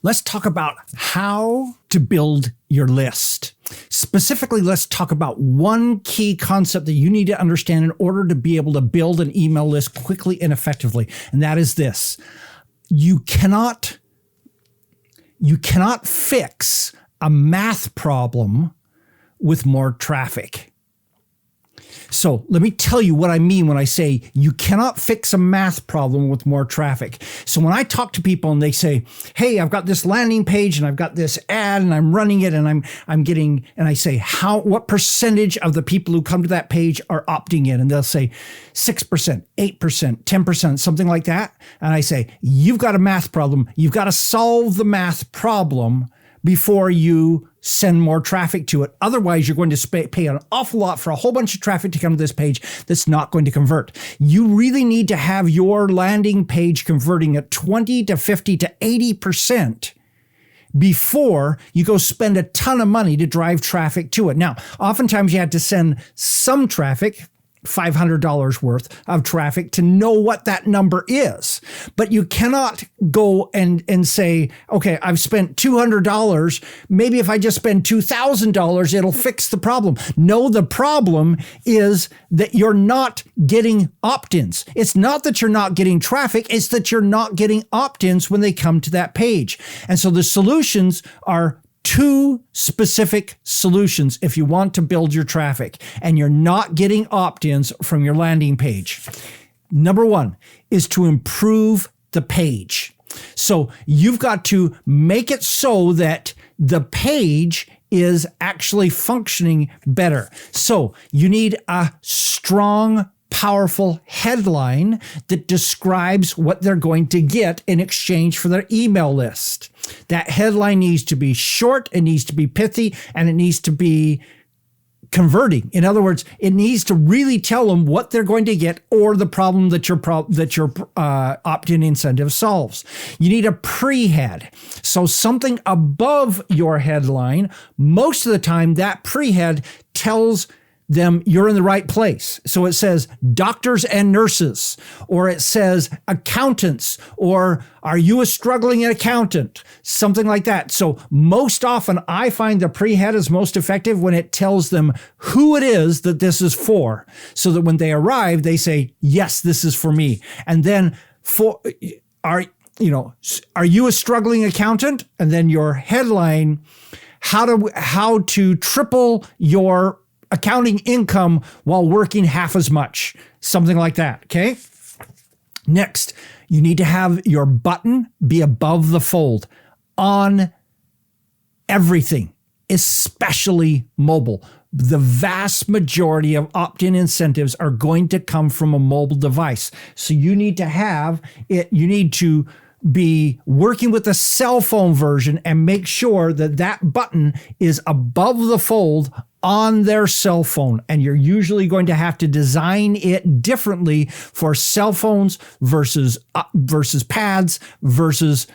Let's talk about how to build your list. Specifically, let's talk about one key concept that you need to understand in order to be able to build an email list quickly and effectively. And that is this. You cannot fix a math problem with more traffic. So let me tell you what I mean when I say you cannot fix a math problem with more traffic. So when I talk to people and they say, hey, I've got this landing page and I've got this ad and I'm running it and I'm getting, and I say, what percentage of the people who come to that page are opting in? And they'll say 6%, 8%, 10%, something like that. And I say, you've got a math problem. You've got to solve the math problem before you send more traffic to it. Otherwise, you're going to pay an awful lot for a whole bunch of traffic to come to this page that's not going to convert. You really need to have your landing page converting at 20 to 50 to 80% before you go spend a ton of money to drive traffic to it. Now, oftentimes you have to send some traffic, $500 worth of traffic, to know what that number is. But you cannot go and say, okay, I've spent $200. Maybe if I just spend $2,000, it'll fix the problem. No, the problem is that you're not getting opt-ins. It's not that you're not getting traffic. It's that you're not getting opt-ins when they come to that page. And so the solutions are two specific solutions if you want to build your traffic and you're not getting opt-ins from your landing page. Number one is to improve the page. So you've got to make it so that the page is actually functioning better. So you need a strong, powerful headline that describes what they're going to get in exchange for their email list. That headline needs to be short, it needs to be pithy, and it needs to be converting. In other words, it needs to really tell them what they're going to get or the problem that your opt-in incentive solves. You need a pre-head. So something above your headline. Most of the time, that pre-head tells them you're in the right place. So it says doctors and nurses, or it says accountants, or are you a struggling accountant? Something like that. So most often I find the pre-head is most effective when it tells them who it is that this is for, so that when they arrive, they say, yes, this is for me. And then are you a struggling accountant? And then your headline, how to triple your accounting income while working half as much, something like that. Okay. Next, you need to have your button be above the fold on everything, especially mobile. The vast majority of opt-in incentives are going to come from a mobile device. So you need to have it, you need to be working with the cell phone version and make sure that that button is above the fold on their cell phone. And you're usually going to have to design it differently for cell phones versus pads versus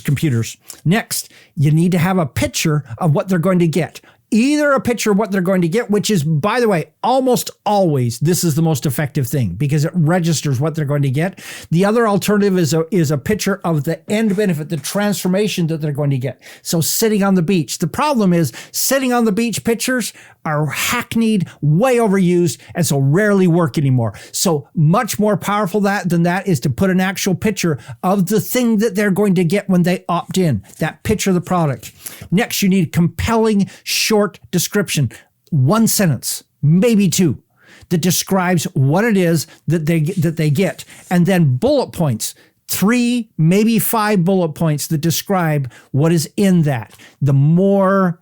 computers. Next, you need to have a picture of what they're going to get. Either a picture of what they're going to get, which is, by the way, almost always, this is the most effective thing because it registers what they're going to get. The other alternative is a picture of the end benefit, the transformation that they're going to get. So sitting on the beach. The problem is sitting on the beach pictures are hackneyed, way overused, and so rarely work anymore. So much more powerful than that is to put an actual picture of the thing that they're going to get when they opt in, that picture of the product. Next, you need compelling, short description, one sentence, maybe two, that describes what it is that they get, and then bullet points, 3, maybe 5 bullet points that describe what is in that. The more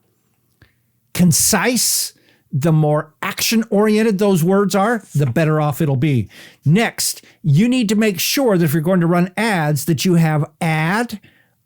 concise, the more action-oriented those words are, the better off it'll be. Next, you need to make sure that if you're going to run ads, that you have ad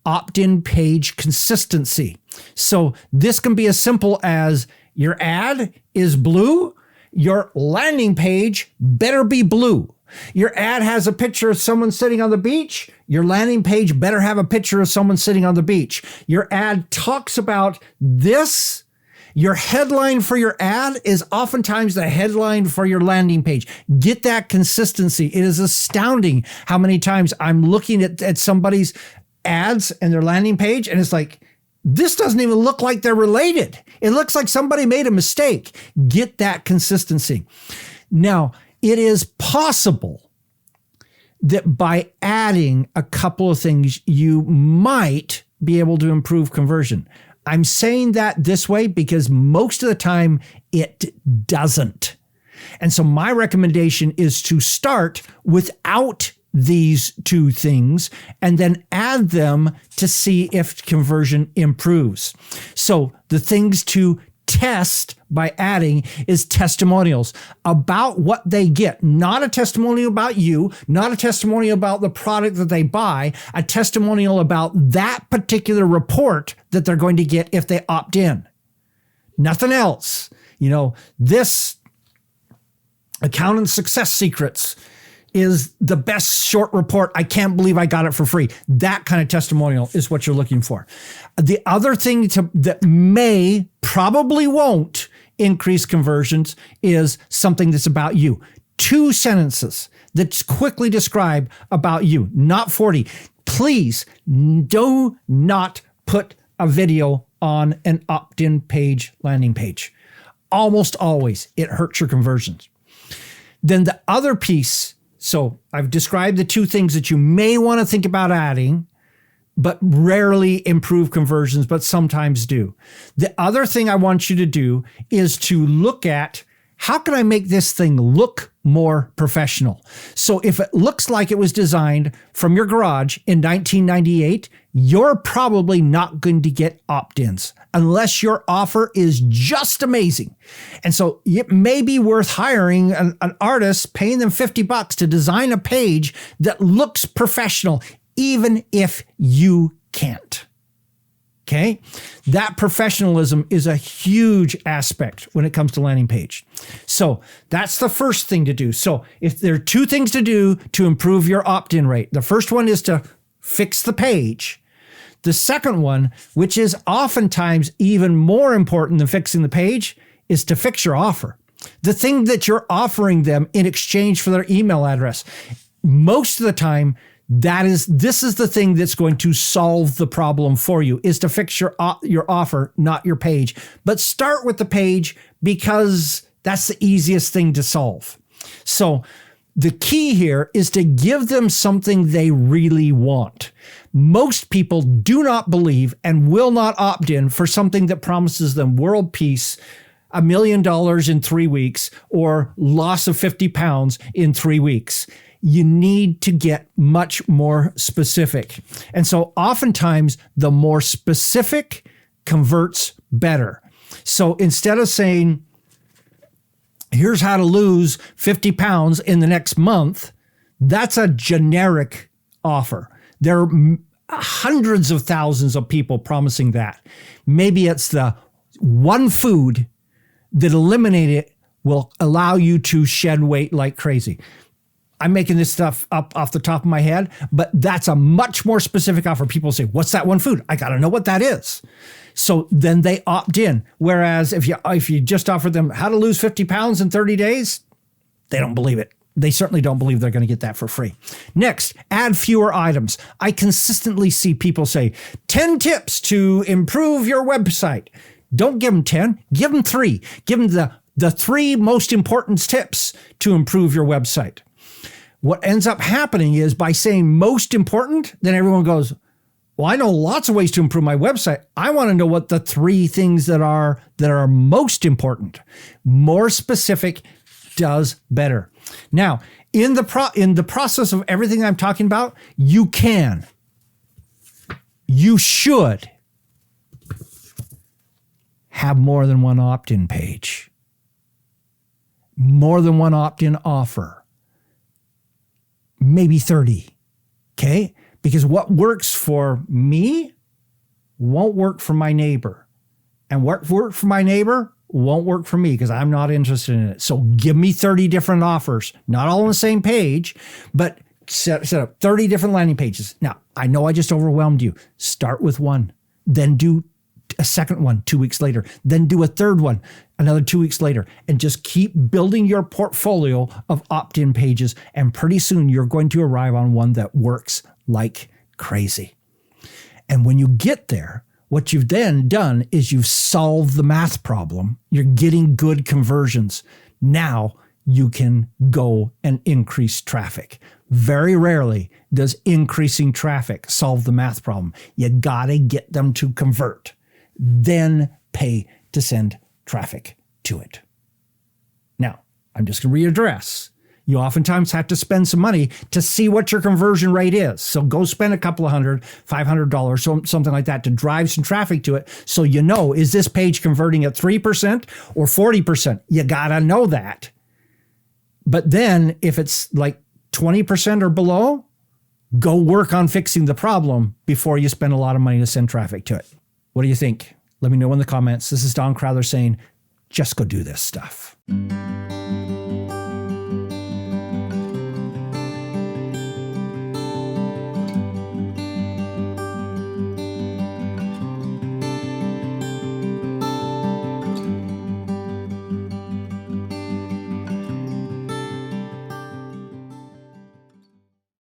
opt-in page consistency. So this can be as simple as your ad is blue, your landing page better be blue. Your ad has a picture of someone sitting on the beach, your landing page better have a picture of someone sitting on the beach. Your ad talks about this. Your headline for your ad is oftentimes the headline for your landing page. Get that consistency. It is astounding how many times I'm looking at somebody's ads and their landing page, and it's like, this doesn't even look like they're related. It looks like somebody made a mistake. Get that consistency. Now, it is possible that by adding a couple of things, you might be able to improve conversion. I'm saying that this way because most of the time it doesn't. And so my recommendation is to start without these two things and then add them to see if conversion improves. So the things to test by adding is testimonials about what they get, not a testimonial about you, not a testimonial about the product that they buy, a testimonial about that particular report that they're going to get if they opt in. Nothing else. This Accountant Success Secrets is the best short report. I can't believe I got it for free. That kind of testimonial is what you're looking for. The other thing that may, probably won't increase conversions is something that's about you. 2 sentences that quickly describe about you, not 40. Please do not put a video on an opt-in page, landing page. Almost always, it hurts your conversions. Then the other piece, so I've described the 2 things that you may want to think about adding, but rarely improve conversions, but sometimes do. The other thing I want you to do is to look at, how can I make this thing look more professional? So if it looks like it was designed from your garage in 1998, you're probably not going to get opt-ins unless your offer is just amazing. And so it may be worth hiring an artist, paying them $50 to design a page that looks professional, even if you can't. Okay? That professionalism is a huge aspect when it comes to landing page. So that's the first thing to do. So if there are 2 things to do to improve your opt-in rate, the first one is to fix the page. The second one, which is oftentimes even more important than fixing the page, is to fix your offer. The thing that you're offering them in exchange for their email address. Most of the time, this is the thing that's going to solve the problem for you, is to fix your offer, not your page. But start with the page because that's the easiest thing to solve. So the key here is to give them something they really want. Most people do not believe and will not opt in for something that promises them world peace, $1 million in 3 weeks, or loss of 50 pounds in 3 weeks. You need to get much more specific. And so oftentimes the more specific converts better. So instead of saying, here's how to lose 50 pounds in the next month, that's a generic offer. There are hundreds of thousands of people promising that. Maybe it's the one food that eliminated it will allow you to shed weight like crazy. I'm making this stuff up off the top of my head, but that's a much more specific offer. People say, what's that one food? I got to know what that is. So then they opt in. Whereas if you just offer them how to lose 50 pounds in 30 days, they don't believe it. They certainly don't believe they're going to get that for free. Next, add fewer items. I consistently see people say, 10 tips to improve your website. Don't give them 10, give them 3. Give them the 3 most important tips to improve your website. What ends up happening is by saying most important, then everyone goes, well, I know lots of ways to improve my website. I want to know what the 3 things that are most important. More specific does better. Now, in the process of everything I'm talking about, you should have more than one opt-in page, more than one opt-in offer, maybe 30. Okay? Because what works for me won't work for my neighbor. And what worked for my neighbor won't work for me because I'm not interested in it. So give me 30 different offers, not all on the same page, but set up 30 different landing pages. Now, I know I just overwhelmed you. Start with one, then do a second one 2 weeks later, then do a third one another 2 weeks later, and just keep building your portfolio of opt-in pages. And pretty soon you're going to arrive on one that works like crazy. And when you get there, what you've then done is you've solved the math problem. You're getting good conversions. Now you can go and increase traffic. Very rarely does increasing traffic solve the math problem. You gotta get them to convert, then pay to send traffic to it. Now, I'm just gonna readdress. You oftentimes have to spend some money to see what your conversion rate is. So go spend a couple of $100, $500, something like that to drive some traffic to it. So you know, is this page converting at 3% or 40%? You gotta know that. But then if it's like 20% or below, go work on fixing the problem before you spend a lot of money to send traffic to it. What do you think? Let me know in the comments. This is Don Crowther saying, just go do this stuff.